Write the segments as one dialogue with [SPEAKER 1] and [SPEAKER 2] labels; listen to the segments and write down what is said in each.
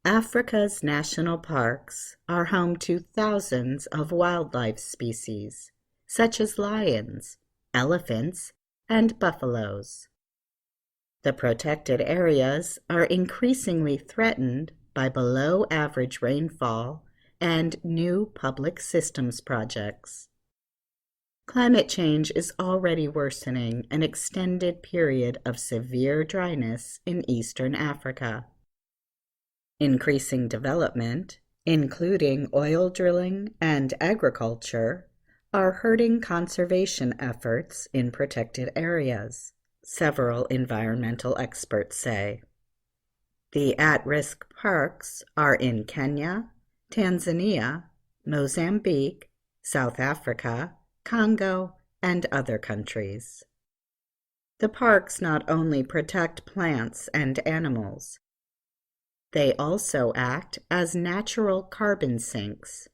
[SPEAKER 1] Africa's national parks are home to thousands of wildlife species, such as lions, elephants, and buffaloes. The protected areas are increasingly threatened by below-average rainfall and new public systems projects. Climate change is already worsening an extended period of severe dryness in eastern Africa. Increasing development, including oil drilling and agriculture, are hurting conservation efforts in protected areas, several environmental experts say. The at-risk parks are in Kenya, Tanzania, Mozambique, South Africa, Congo, and other countries. The parks not only protect plants and animals, they also act as natural carbon sinks.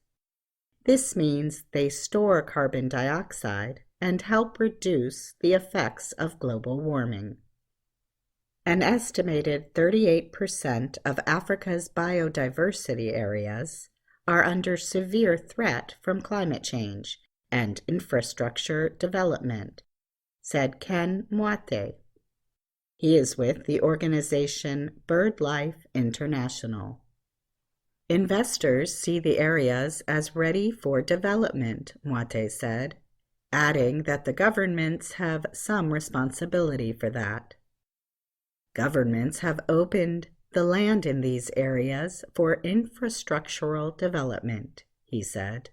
[SPEAKER 1] This means they store carbon dioxide and help reduce the effects of global warming. An estimated 38% of Africa's biodiversity areas are under severe threat from climate change and infrastructure development, said Ken Mwate. He is with the organization BirdLife International. Investors see the areas as ready for development, Mwate said, adding that the governments have some responsibility for that. Governments have opened the land in these areas for infrastructural development, he said.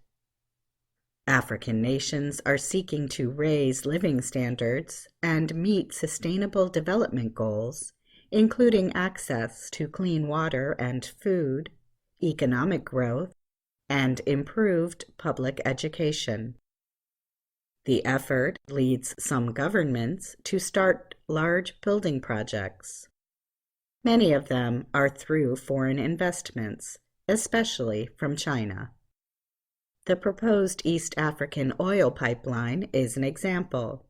[SPEAKER 1] African nations are seeking to raise living standards and meet sustainable development goals, including access to clean water and food, economic growth, and improved public education. The effort leads some governments to start large building projects. Many of them are through foreign investments, especially from China. The proposed East African oil pipeline is an example.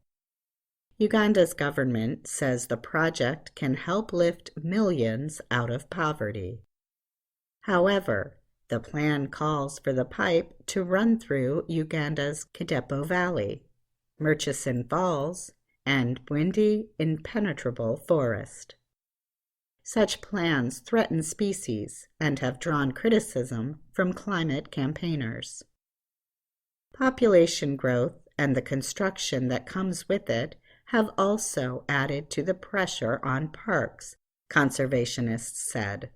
[SPEAKER 1] Uganda's government says the project can help lift millions out of poverty. However, the plan calls for the pipe to run through Uganda's Kidepo Valley, Murchison Falls, and Bwindi impenetrable forest. Such plans threaten species and have drawn criticism from climate campaigners. Population growth and the construction that comes with it have also added to the pressure on parks, conservationists said.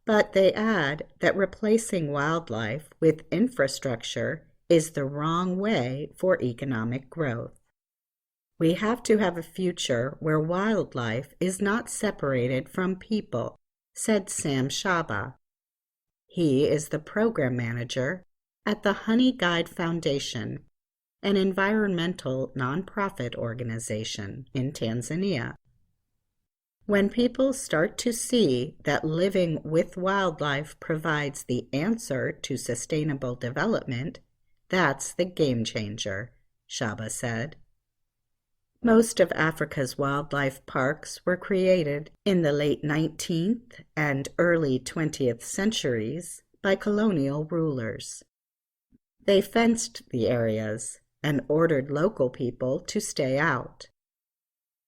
[SPEAKER 1] But they add that replacing wildlife with infrastructure is the wrong way for economic growth. We have to have a future where wildlife is not separated from people, said Sam Shaba. He is the program manager at the Honey Guide Foundation, an environmental nonprofit organization in Tanzania. When people start to see that living with wildlife provides the answer to sustainable development, that's the game changer, Shaba said. Most of Africa's wildlife parks were created in the late 19th and early 20th centuries by colonial rulers. They fenced the areas and ordered local people to stay out.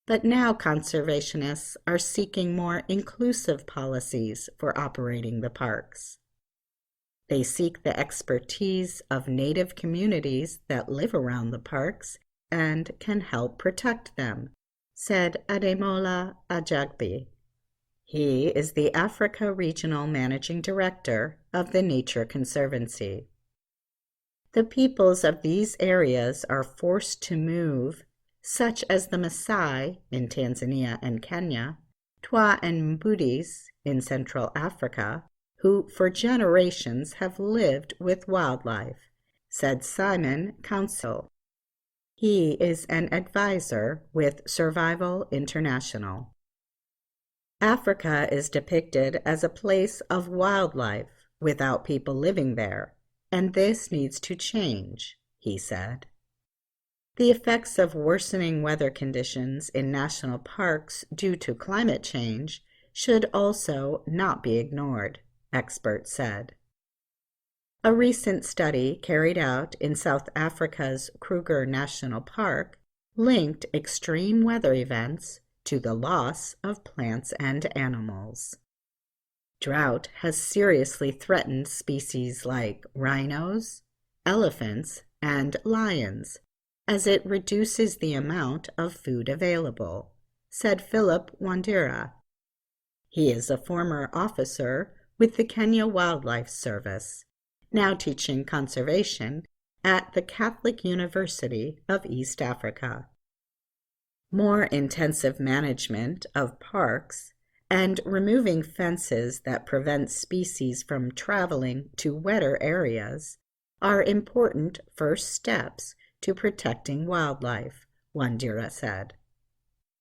[SPEAKER 1] But now conservationists are seeking more inclusive policies for operating the parks. They seek the expertise of native communities that live around the parks and can help protect them, said Ademola Ajagbi. He is the Africa Regional Managing Director of the Nature Conservancy. The peoples of these areas are forced to move, such as the Maasai in Tanzania and Kenya, Twa and Mbudis in Central Africa, who for generations have lived with wildlife, said Simon Council. He is an advisor with Survival International. Africa is depicted as a place of wildlife without people living there, and this needs to change, he said. The effects of worsening weather conditions in national parks due to climate change should also not be ignored, experts said. A recent study carried out in South Africa's Kruger National Park linked extreme weather events to the loss of plants and animals. Drought has seriously threatened species like rhinos, elephants, and lions, as it reduces the amount of food available, said Philip Wandera. He is a former officer with the Kenya Wildlife Service, now teaching conservation at the Catholic University of East Africa. More intensive management of parks and removing fences that prevent species from traveling to wetter areas are important first steps to protecting wildlife, Wandera said.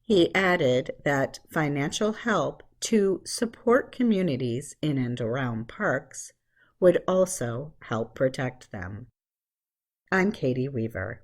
[SPEAKER 1] He added that financial help to support communities in and around parks would also help protect them. I'm Katie Weaver.